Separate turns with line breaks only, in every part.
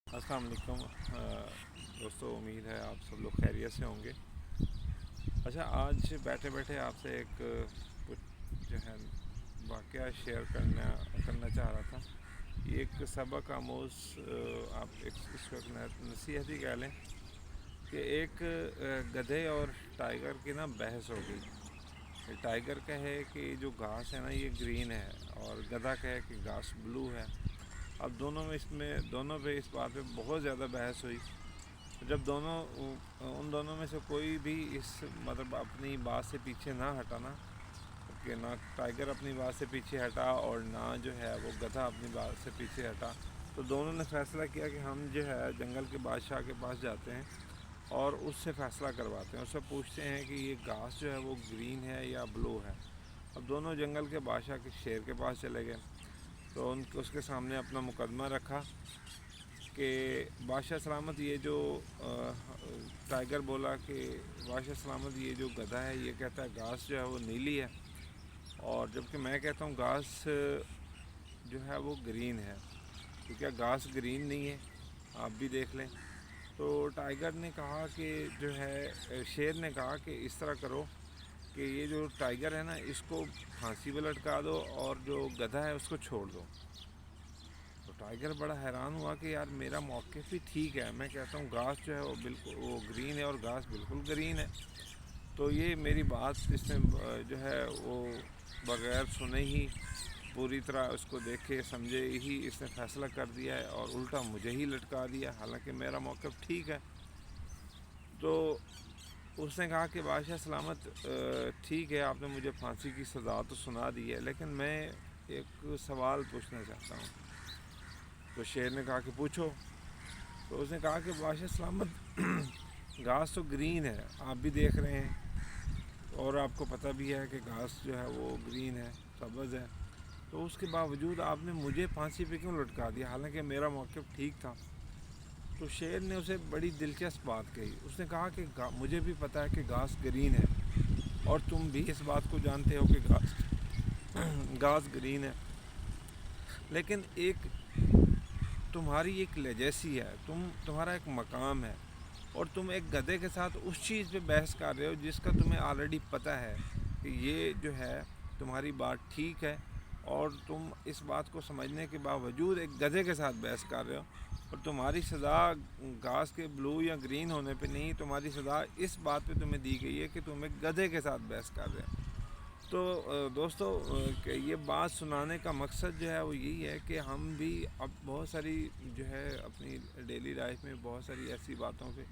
अस्सलाम वालेकुम दोस्तों, उम्मीद है आप सब लोग खैरियत से होंगे। अच्छा, आज बैठे बैठे आपसे एक कुछ जो है वाक़या शेयर करना चाह रहा था। ये एक सबक आमोज़ आप इस वक्त नसीहत ही कह लें कि एक गधे और टाइगर की ना बहस हो गई। टाइगर कहे कि जो घास है ना ये ग्रीन है और गधा कहे कि घास ब्लू है। अब दोनों पे इस बात पे बहुत ज़्यादा बहस हुई। जब उन दोनों में से कोई भी इस मतलब अपनी बात से पीछे ना हटा ना, कि ना टाइगर अपनी बात से पीछे हटा और ना जो है वो गधा अपनी बात से पीछे हटा, तो दोनों ने फैसला किया कि हम जो है जंगल के बादशाह के पास जाते हैं और उससे फ़ैसला करवाते हैं। उससे पूछते हैं कि ये घास जो है वो ग्रीन है या ब्लू है। अब दोनों जंगल के बादशाह के शेर के पास चले गए, तो उसके सामने अपना मुकदमा रखा कि बादशाह सलामत, ये जो टाइगर बोला कि बादशाह सलामत ये जो गधा है ये कहता है घास जो है वो नीली है, और जबकि मैं कहता हूँ घास जो है वो ग्रीन है। तो क्या घास ग्रीन नहीं है? आप भी देख लें। तो टाइगर ने कहा कि जो है शेर ने कहा कि इस तरह करो कि ये जो टाइगर है ना इसको फांसी पे लटका दो और जो गधा है उसको छोड़ दो। तो टाइगर बड़ा हैरान हुआ कि यार मेरा मौक़िफ़ भी ठीक है, मैं कहता हूँ घास जो है वो बिल्कुल वो ग्रीन है और घास बिल्कुल ग्रीन है। तो ये मेरी बात इसने जो है वो बग़ैर सुने ही पूरी तरह उसको देखे समझे ही इसने फ़ैसला कर दिया है और उल्टा मुझे ही लटका दिया, हालांकि मेरा मौक़िफ़ ठीक है। तो उसने कहा कि बादशाह सलामत, ठीक है आपने मुझे फांसी की सज़ा तो सुना दी है, लेकिन मैं एक सवाल पूछना चाहता हूँ। तो शेर ने कहा कि पूछो। तो उसने कहा कि बादशाह सलामत घास तो ग्रीन है, आप भी देख रहे हैं और आपको पता भी है कि घास जो है वो ग्रीन है, सब्ज़ है, तो उसके बावजूद आपने मुझे फांसी पे क्यों लटका दिया, हालांकि मेरा मौक़िफ़ ठीक था। तो शेर ने उसे बड़ी दिलचस्प बात कही। उसने कहा कि मुझे भी पता है कि घास ग्रीन है और तुम भी इस बात को जानते हो कि घास ग्रीन है, लेकिन एक तुम्हारी एक लेजेसी है, तुम्हारा एक मकाम है और तुम एक गधे के साथ उस चीज़ पे बहस कर रहे हो जिसका तुम्हें ऑलरेडी पता है कि ये जो है तुम्हारी बात ठीक है, और तुम इस बात को समझने के बावजूद एक गधे के साथ बहस कर रहे हो। और तुम्हारी सज़ा घास के ब्लू या ग्रीन होने पे नहीं, तुम्हारी सज़ा इस बात पे तुम्हें दी गई है कि तुम एक गधे के साथ बहस कर रहे हो। तो दोस्तों, ये बात सुनाने का मकसद जो है वो यही है कि हम भी अब बहुत सारी जो है अपनी डेली लाइफ में बहुत सारी ऐसी बातों पे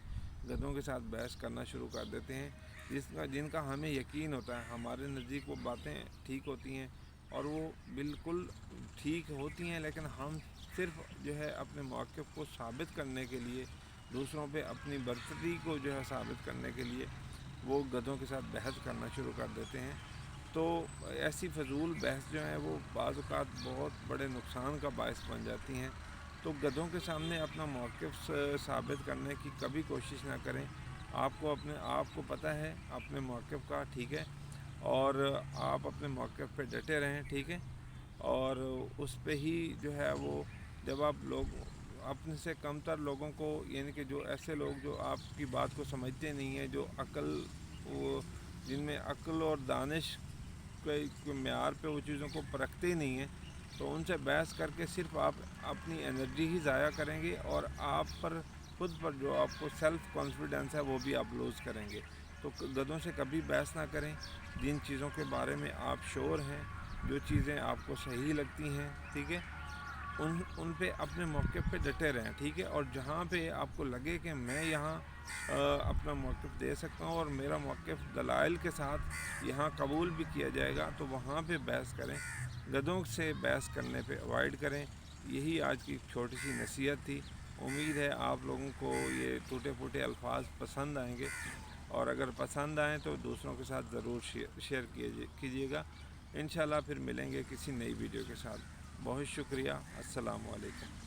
गधों के साथ बहस करना शुरू कर देते हैं जिनका हमें यकीन होता है हमारे नज़दीक वो बातें ठीक होती हैं और वो बिल्कुल ठीक होती हैं, लेकिन हम सिर्फ जो है अपने मौक़िफ़ को साबित करने के लिए, दूसरों पे अपनी बर्तरी को जो है साबित करने के लिए वो गधों के साथ बहस करना शुरू कर देते हैं। तो ऐसी फ़जूल बहस जो है वो बाज़ औक़ात बहुत बड़े नुकसान का बायस बन जाती हैं। तो गधों के सामने अपना मौक़िफ़ साबित करने की कभी कोशिश ना करें। आपको पता है अपने मौक़िफ़ का, ठीक है, और आप अपने मौक़िफ़ पे डटे रहें, ठीक है, और उस पे ही जो है वो जब आप लोग अपने से कमतर लोगों को, यानी कि जो ऐसे लोग जो आपकी बात को समझते नहीं हैं, जो वो जिनमें अक्ल और दानिश कोई मेयार पे वो चीज़ों को परखते ही नहीं हैं, तो उनसे बहस करके सिर्फ आप अपनी एनर्जी ही ज़ाया करेंगे और आप पर खुद पर जो आपको सेल्फ़ कॉन्फिडेंस है वो भी आप लूज़ करेंगे। तो गधों से कभी बहस ना करें। जिन चीज़ों के बारे में आप श्योर हैं, जो चीज़ें आपको सही लगती हैं, ठीक है, उन पे अपने मौक़िफ़ पे डटे रहें, ठीक है, और जहाँ पे आपको लगे कि मैं यहाँ अपना मौक़िफ़ दे सकता हूँ और मेरा मौक़िफ़ दलाइल के साथ यहाँ कबूल भी किया जाएगा, तो वहाँ पे बहस करें। गधों से बहस करने पे अवॉइड करें। यही आज की छोटी सी नसीहत थी। उम्मीद है आप लोगों को ये टूटे फूटे अल्फाज पसंद आएंगे, और अगर पसंद आएँ तो दूसरों के साथ ज़रूर शेयर कीजिएगा। इंशाल्लाह फिर मिलेंगे किसी नई वीडियो के साथ। बहुत शुक्रिया। अस्सलामु अलैकुम।